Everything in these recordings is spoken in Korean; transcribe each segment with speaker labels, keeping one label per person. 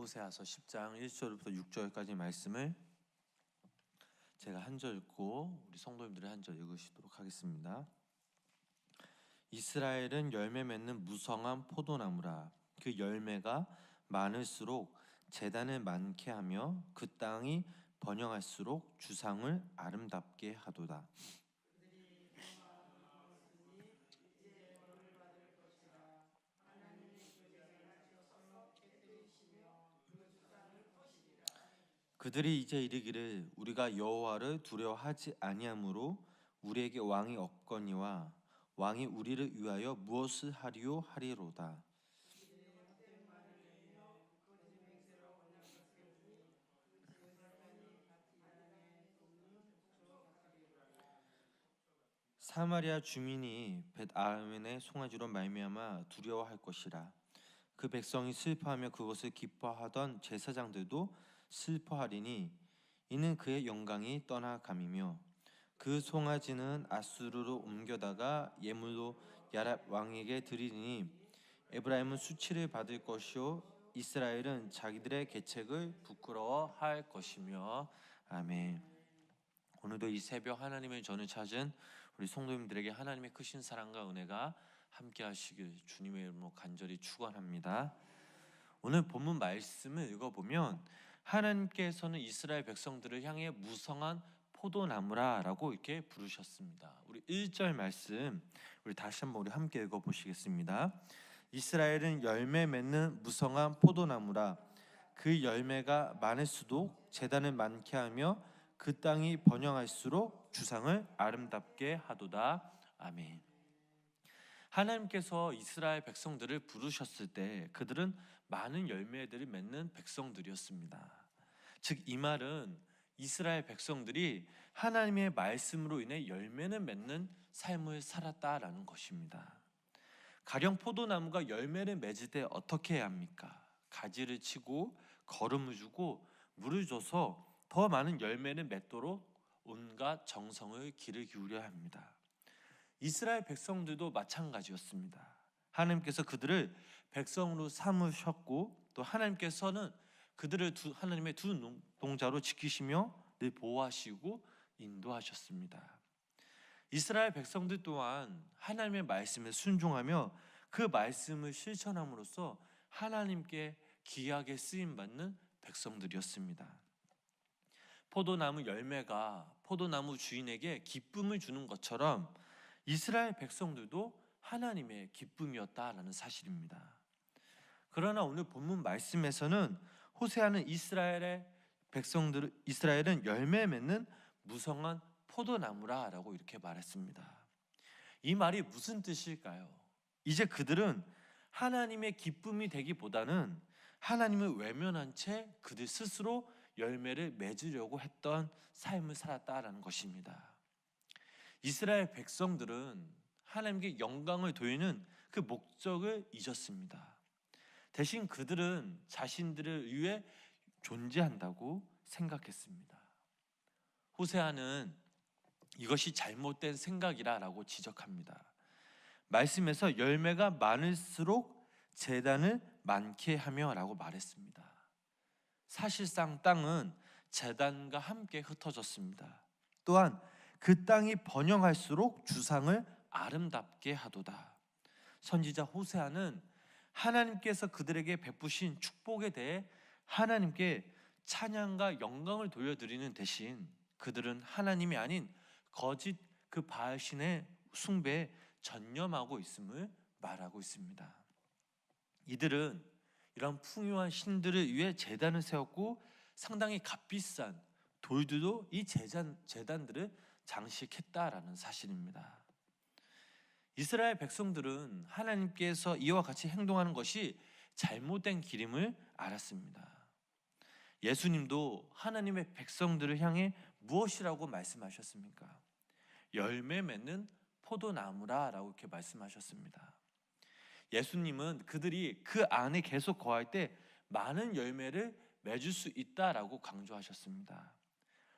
Speaker 1: 호세아서 10장 1절부터 6절까지 말씀을 제가 한 절 읽고 우리 성도님들이 한 절 읽으시도록 하겠습니다. 이스라엘은 열매 맺는 무성한 포도나무라. 그 열매가 많을수록 제단을 많게 하며 그 땅이 번영할수록 주상을 아름답게 하도다. 그들이 이제 이르기를 우리가 여호와를 두려워하지 아니하므로 우리에게 왕이 없거니와 왕이 우리를 위하여 무엇을 하리요 하리로다. 사마리아 주민이 벳아웬의 송아지로 말미암아 두려워할 것이라. 그 백성이 슬퍼하며 그것을 기뻐하던 제사장들도 슬퍼하리니 이는 그의 영광이 떠나감이며 그 송아지는 아수르로 옮겨다가 예물로 야랍 왕에게 드리니 에브라임은 수치를 받을 것이요 이스라엘은 자기들의 계책을 부끄러워할 것이며. 아멘. 오늘도 이 새벽 하나님의 전을 찾은 우리 성도님들에게 하나님의 크신 사랑과 은혜가 함께 하시길 주님의 이름으로 간절히 축원합니다. 오늘 본문 말씀을 읽어보면 하나님께서는 이스라엘 백성들을 향해 무성한 포도나무라라고 이렇게 부르셨습니다. 우리 1절 말씀 우리 다시 한번 우리 함께 읽어보시겠습니다. 이스라엘은 열매 맺는 무성한 포도나무라. 그 열매가 많을수록 제단을 많게 하며 그 땅이 번영할수록 주상을 아름답게 하도다. 아멘. 하나님께서 이스라엘 백성들을 부르셨을 때 그들은 많은 열매들을 맺는 백성들이었습니다. 즉 이 말은 이스라엘 백성들이 하나님의 말씀으로 인해 열매를 맺는 삶을 살았다라는 것입니다. 가령 포도나무가 열매를 맺을 때 어떻게 해야 합니까? 가지를 치고 거름을 주고 물을 줘서 더 많은 열매를 맺도록 온갖 정성을 기를 기울여야 합니다. 이스라엘 백성들도 마찬가지였습니다. 하나님께서 그들을 백성으로 삼으셨고 또 하나님께서는 그들을 하나님의 두 눈동자로 지키시며 늘 보호하시고 인도하셨습니다. 이스라엘 백성들 또한 하나님의 말씀에 순종하며 그 말씀을 실천함으로써 하나님께 귀하게 쓰임받는 백성들이었습니다. 포도나무 열매가 포도나무 주인에게 기쁨을 주는 것처럼 이스라엘 백성들도 하나님의 기쁨이었다라는 사실입니다. 그러나 오늘 본문 말씀에서는 호세아는 이스라엘은 열매 맺는 무성한 포도나무라라고 이렇게 말했습니다. 이 말이 무슨 뜻일까요? 이제 그들은 하나님의 기쁨이 되기보다는 하나님을 외면한 채 그들 스스로 열매를 맺으려고 했던 삶을 살았다라는 것입니다. 이스라엘 백성들은 하나님께 영광을 돌리는 그 목적을 잊었습니다. 대신 그들은 자신들을 위해 존재한다고 생각했습니다. 호세아는 이것이 잘못된 생각이라고 지적합니다. 말씀에서 열매가 많을수록 제단을 많게 하며 라고 말했습니다. 사실상 땅은 제단과 함께 흩어졌습니다. 또한 그 땅이 번영할수록 주상을 아름답게 하도다. 선지자 호세아는 하나님께서 그들에게 베푸신 축복에 대해 하나님께 찬양과 영광을 돌려드리는 대신 그들은 하나님이 아닌 거짓 그 바알신의 숭배에 전념하고 있음을 말하고 있습니다. 이들은 이런 풍요한 신들을 위해 제단을 세웠고 상당히 값비싼 돌들도 이 제단들을 장식했다라는 사실입니다. 이스라엘 백성들은 하나님께서 이와 같이 행동하는 것이 잘못된 길임을 알았습니다. 예수님도 하나님의 백성들을 향해 무엇이라고 말씀하셨습니까? 열매 맺는 포도나무라라고 이렇게 말씀하셨습니다. 예수님은 그들이 그 안에 계속 거할 때 많은 열매를 맺을 수 있다라고 강조하셨습니다.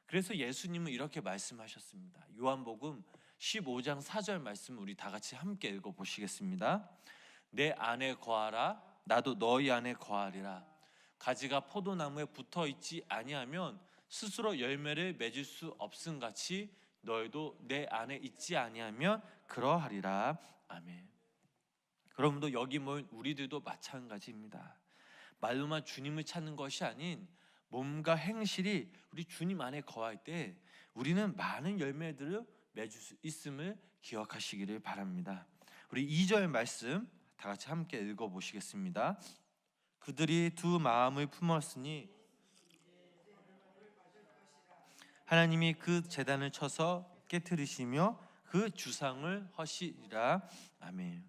Speaker 1: 그래서 예수님은 이렇게 말씀하셨습니다. 요한복음 15장 4절 말씀 우리 다 같이 함께 읽어보시겠습니다. 내 안에 거하라 나도 너희 안에 거하리라.
Speaker 2: 가지가 포도나무에 붙어 있지 아니하면 스스로 열매를 맺을 수 없음같이 너희도 내 안에 있지 아니하면
Speaker 1: 그러하리라.
Speaker 2: 아멘. 그러므로 여기 모인 우리들도 마찬가지입니다. 말로만 주님을 찾는 것이 아닌 몸과 행실이 우리 주님 안에 거할 때 우리는 많은 열매들을 맺을 수 있음을 기억하시기를 바랍니다.
Speaker 1: 우리 2절 말씀 다 같이 함께 읽어보시겠습니다. 그들이 두 마음을 품었으니 하나님이 그 제단을 쳐서 깨뜨리시며 그 주상을 허시리라. 아멘.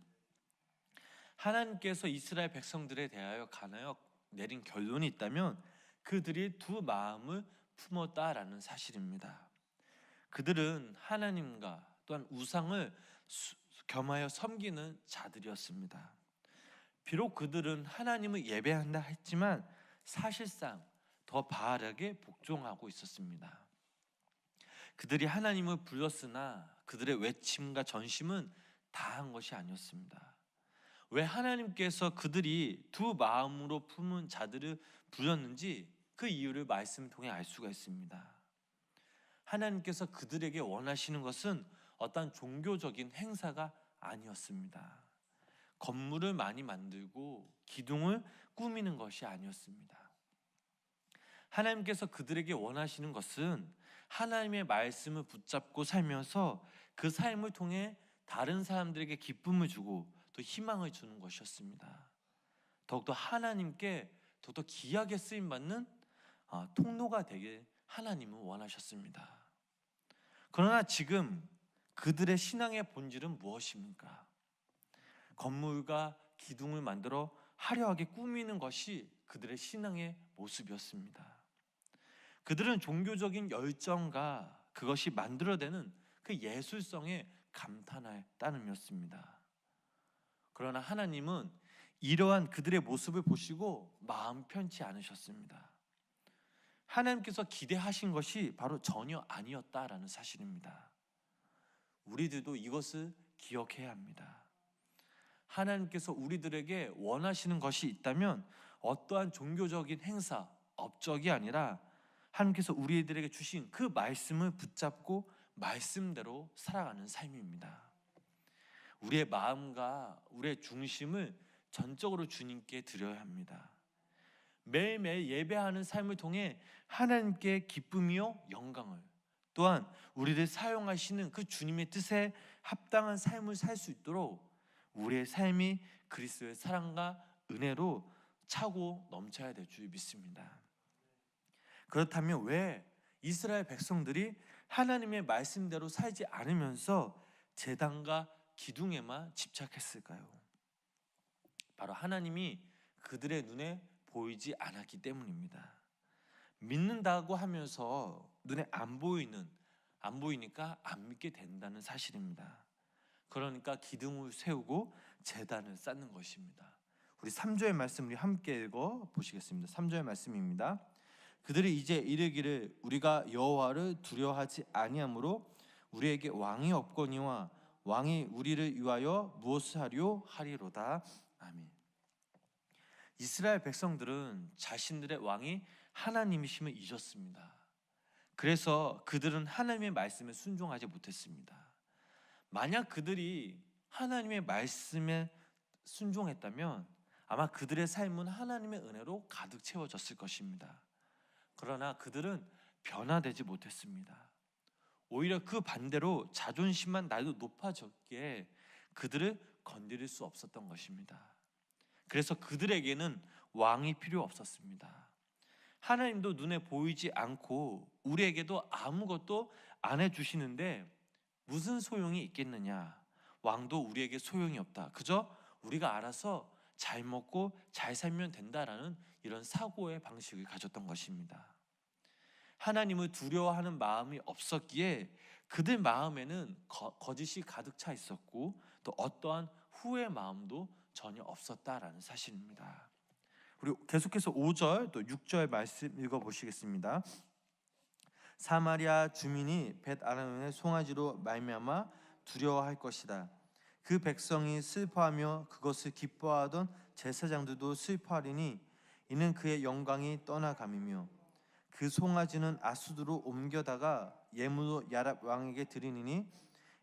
Speaker 2: 하나님께서 이스라엘 백성들에 대하여 가나요 내린 결론이 있다면 그들이 두 마음을 품었다라는 사실입니다. 그들은 하나님과 또한 우상을 겸하여 섬기는 자들이었습니다. 비록 그들은 하나님을 예배한다 했지만 사실상 더 바알에게 복종하고 있었습니다. 그들이 하나님을 불렀으나 그들의 외침과 전심은 다한 것이 아니었습니다. 왜 하나님께서 그들이 두 마음으로 품은 자들을 불렀는지 그 이유를 말씀 통해 알 수가 있습니다. 하나님께서 그들에게 원하시는 것은 어떤 종교적인 행사가 아니었습니다. 건물을 많이 만들고 기둥을 꾸미는 것이 아니었습니다. 하나님께서 그들에게 원하시는 것은 하나님의 말씀을 붙잡고 살면서 그 삶을 통해 다른 사람들에게 기쁨을 주고 또 희망을 주는 것이었습니다. 더욱더 하나님께 더욱더 귀하게 쓰임받는 통로가 되길 하나님은 원하셨습니다. 그러나 지금 그들의 신앙의 본질은 무엇입니까? 건물과 기둥을 만들어 화려하게 꾸미는 것이 그들의 신앙의 모습이었습니다. 그들은 종교적인 열정과 그것이 만들어내는 그 예술성에 감탄할 따름이었습니다. 그러나 하나님은 이러한 그들의 모습을 보시고 마음 편치 않으셨습니다. 하나님께서 기대하신 것이 바로 전혀 아니었다라는 사실입니다. 우리들도 이것을 기억해야 합니다. 하나님께서 우리들에게 원하시는 것이 있다면 어떠한 종교적인 행사, 업적이 아니라 하나님께서 우리들에게 주신 그 말씀을 붙잡고 말씀대로 살아가는 삶입니다. 우리의 마음과 우리의 중심을 전적으로 주님께 드려야 합니다. 매일매일 예배하는 삶을 통해 하나님께 기쁨이요 영광을, 또한 우리를 사용하시는 그 주님의 뜻에 합당한 삶을 살 수 있도록 우리의 삶이 그리스도의 사랑과 은혜로 차고 넘쳐야 될 줄 믿습니다. 그렇다면 왜 이스라엘 백성들이 하나님의 말씀대로 살지 않으면서 제단과 기둥에만 집착했을까요? 바로 하나님이 그들의 눈에 보이지 않았기 때문입니다. 믿는다고 하면서 눈에 안 보이니까 안 믿게 된다는 사실입니다. 그러니까 기둥을 세우고 제단을 쌓는 것입니다.
Speaker 1: 우리 3절 말씀 우리 함께 읽어 보시겠습니다. 3절 말씀입니다. 그들이 이제 이르기를 우리가 여호와를 두려워하지 아니하므로 우리에게 왕이 없거니와 왕이 우리를 위하여 무엇을 하려 하리로다. 아멘. 이스라엘 백성들은 자신들의 왕이 하나님이심을 잊었습니다. 그래서 그들은 하나님의 말씀에 순종하지 못했습니다. 만약 그들이 하나님의 말씀에 순종했다면 아마 그들의 삶은 하나님의 은혜로 가득 채워졌을 것입니다. 그러나 그들은 변화되지 못했습니다. 오히려 그 반대로 자존심만 날도 높아졌기에 그들을 건드릴 수 없었던 것입니다. 그래서 그들에게는 왕이 필요 없었습니다. 하나님도 눈에 보이지 않고 우리에게도 아무것도 안 해주시는데 무슨 소용이 있겠느냐? 왕도 우리에게 소용이 없다. 그저 우리가 알아서 잘 먹고 잘 살면 된다라는 이런 사고의 방식을 가졌던 것입니다. 하나님을 두려워하는 마음이 없었기에 그들 마음에는 거짓이 가득 차 있었고 또 어떠한 후회 마음도 전혀 없었다라는 사실입니다. 우리 계속해서 5절 또 6절 말씀 읽어보시겠습니다. 사마리아 주민이 벳아람의 송아지로 말미암아 두려워할 것이다. 그 백성이 슬퍼하며 그것을 기뻐하던 제사장들도 슬퍼하리니 이는 그의 영광이 떠나감이며 그 송아지는 아수드로 옮겨다가 예물로 야랍 왕에게 드리니니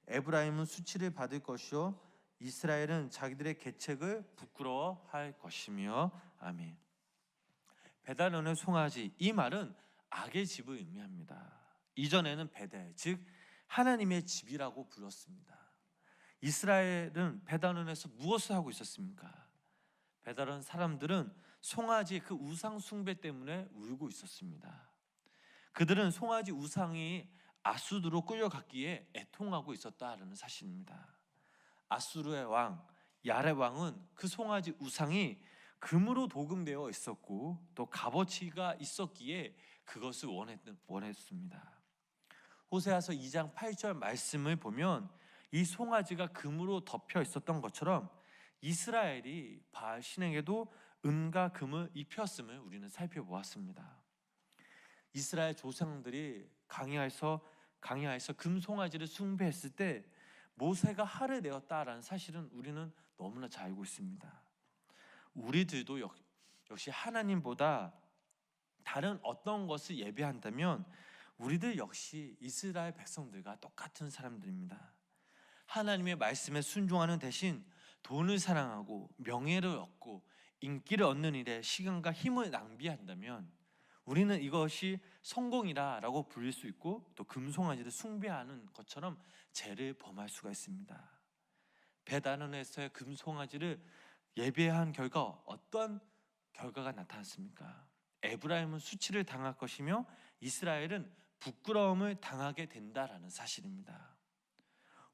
Speaker 1: 에브라임은 수치를 받을 것이요 이스라엘은 자기들의 계책을
Speaker 2: 부끄러워할 것이며. 아멘. 베다론의 송아지, 이 말은 악의 집을 의미합니다. 이전에는 베델, 즉 하나님의 집이라고 불렀습니다. 이스라엘은 베다론에서 무엇을 하고 있었습니까? 베다론 사람들은 송아지 그 우상 숭배 때문에 울고 있었습니다. 그들은 송아지 우상이 아수르로 끌려갔기에 애통하고 있었다라는 사실입니다. 아수르의 왕 야렙 왕은 그 송아지 우상이 금으로 도금되어 있었고 또 값어치가 있었기에 그것을 원했습니다. 호세아서 2장 8절 말씀을 보면 이 송아지가 금으로 덮여 있었던 것처럼 이스라엘이 바알 신에게도 은과 금을 입혔음을 우리는 살펴보았습니다. 이스라엘 조상들이 강야에서 금 송아지를 숭배했을 때 모세가 할을 내었다라는 사실은 우리는 너무나 잘 알고 있습니다. 우리들도 역시 하나님보다 다른 어떤 것을 예배한다면 우리들 역시 이스라엘 백성들과 똑같은 사람들입니다. 하나님의 말씀에 순종하는 대신 돈을 사랑하고 명예를 얻고 인기를 얻는 일에 시간과 힘을 낭비한다면 우리는 이것이 성공이라고 부를 수 있고 또 금송아지를 숭배하는 것처럼 죄를 범할 수가 있습니다. 베다론에서의 금송아지를 예배한 결과 어떤 결과가 나타났습니까? 에브라임은 수치를 당할 것이며 이스라엘은 부끄러움을 당하게 된다라는 사실입니다.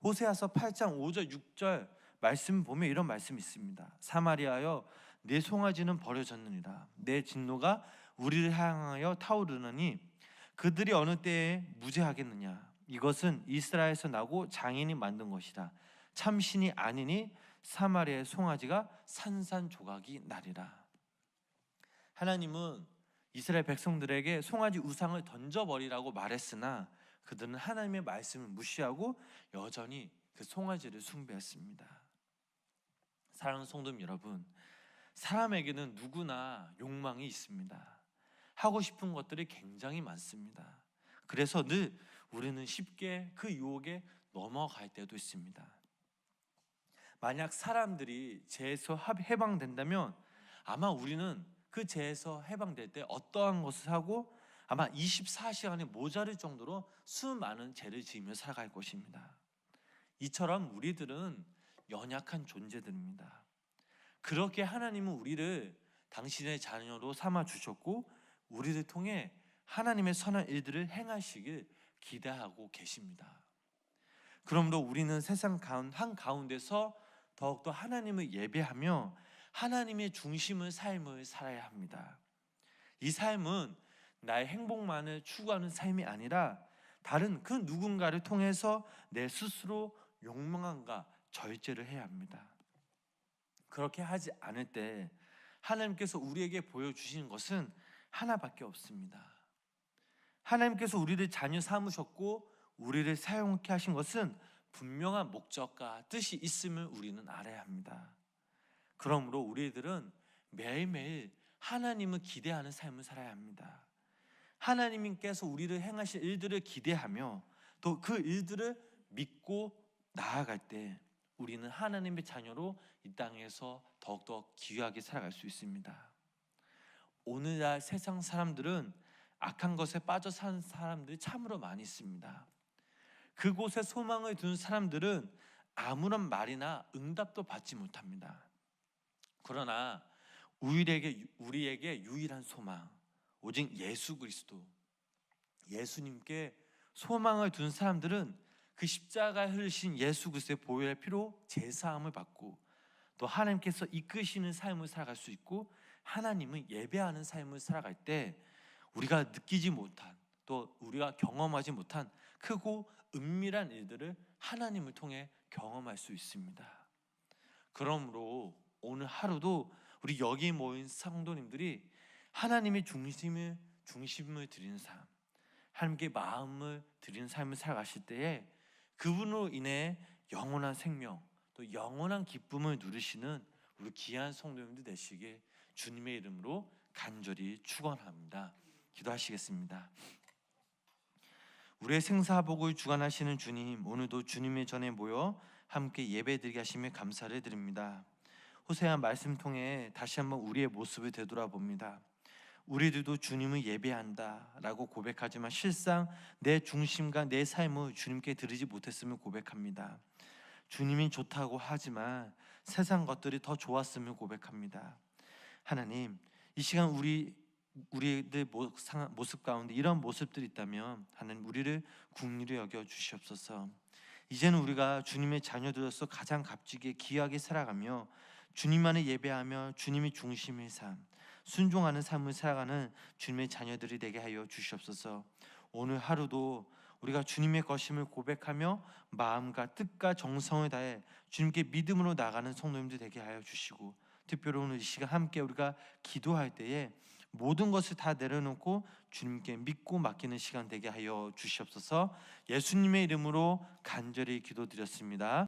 Speaker 2: 호세아서 8장 5절 6절 말씀 보면 이런 말씀이 있습니다. 사마리아여 내 송아지는 버려졌느니라. 내 진노가 우리를 향하여 타오르느니 그들이 어느 때에 무죄하겠느냐. 이것은 이스라엘에서 나고 장인이 만든 것이라. 참신이 아니니 사마리아의 송아지가 산산조각이 나리라. 하나님은 이스라엘 백성들에게 송아지 우상을 던져버리라고 말했으나 그들은 하나님의 말씀을 무시하고 여전히 그 송아지를 숭배했습니다. 사랑하는 성도님 여러분, 사람에게는 누구나 욕망이 있습니다. 하고 싶은 것들이 굉장히 많습니다. 그래서 늘 우리는 쉽게 그 유혹에 넘어갈 때도 있습니다. 만약 사람들이 죄에서 해방된다면 아마 우리는 그 죄에서 해방될 때 어떠한 것을 하고 아마 24시간이 모자랄 정도로 수많은 죄를 지으며 살아갈 것입니다. 이처럼 우리들은 연약한 존재들입니다. 그렇게 하나님은 우리를 당신의 자녀로 삼아 주셨고 우리를 통해 하나님의 선한 일들을 행하시길 기대하고 계십니다. 그러므로 우리는 세상 한가운데서 더욱더 하나님을 예배하며 하나님의 중심의 삶을 살아야 합니다. 이 삶은 나의 행복만을 추구하는 삶이 아니라 다른 그 누군가를 통해서 내 스스로 욕망과 절제를 해야 합니다. 그렇게 하지 않을 때 하나님께서 우리에게 보여주시는 것은 하나밖에 없습니다. 하나님께서 우리를 자녀 삼으셨고 우리를 사용케 하신 것은 분명한 목적과 뜻이 있음을 우리는 알아야 합니다. 그러므로 우리들은 매일매일 하나님을 기대하는 삶을 살아야 합니다. 하나님께서 우리를 행하실 일들을 기대하며 또 그 일들을 믿고 나아갈 때 우리는 하나님의 자녀로 이 땅에서 더욱더 귀하게 살아갈 수 있습니다. 오늘날 세상 사람들은 악한 것에 빠져 사는 사람들이 참으로 많이 있습니다. 그곳에 소망을 둔 사람들은 아무런 말이나 응답도 받지 못합니다. 그러나 우리에게 유일한 소망, 오직 예수 그리스도, 예수님께 소망을 둔 사람들은 그 십자가에 흘리신 예수 그리스도의 보혈의 피로 제사함을 받고 또 하나님께서 이끄시는 삶을 살아갈 수 있고 하나님을 예배하는 삶을 살아갈 때 우리가 느끼지 못한 또 우리가 경험하지 못한 크고 은밀한 일들을 하나님을 통해 경험할 수 있습니다. 그러므로 오늘 하루도 우리 여기 모인 성도님들이 하나님의 중심을 드리는 삶, 하나님께 마음을 드리는 삶을 살아가실 때에 그분으로 인해 영원한 생명 또 영원한 기쁨을 누리시는 우리 귀한 성도님들 되시길 주님의 이름으로 간절히 축원합니다. 기도하시겠습니다. 우리의 생사복을 주관하시는 주님, 오늘도 주님의 전에 모여 함께 예배드리게 하시며 감사를 드립니다. 호세아 말씀 통해 다시 한번 우리의 모습을 되돌아봅니다. 우리들도 주님을 예배한다라고 고백하지만 실상 내 중심과 내 삶을 주님께 드리지 못했음을 고백합니다. 주님이 좋다고 하지만 세상 것들이 더 좋았음을 고백합니다. 하나님, 이 시간 우리들 모습 가운데 이런 모습들이 있다면 하나님 우리를 긍휼히 여겨 주시옵소서. 이제는 우리가 주님의 자녀들로서 가장 값지게 귀하게 살아가며 주님만을 예배하며 주님이 중심의 삶, 순종하는 삶을 살아가는 주님의 자녀들이 되게 하여 주시옵소서. 오늘 하루도 우리가 주님의 것임을 고백하며 마음과 뜻과 정성을 다해 주님께 믿음으로 나가는 성도님들 되게 하여 주시고, 특별히 오늘 이 시간 함께 우리가 기도할 때에 모든 것을 다 내려놓고 주님께 믿고 맡기는 시간 되게 하여 주시옵소서. 예수님의 이름으로 간절히 기도드렸습니다.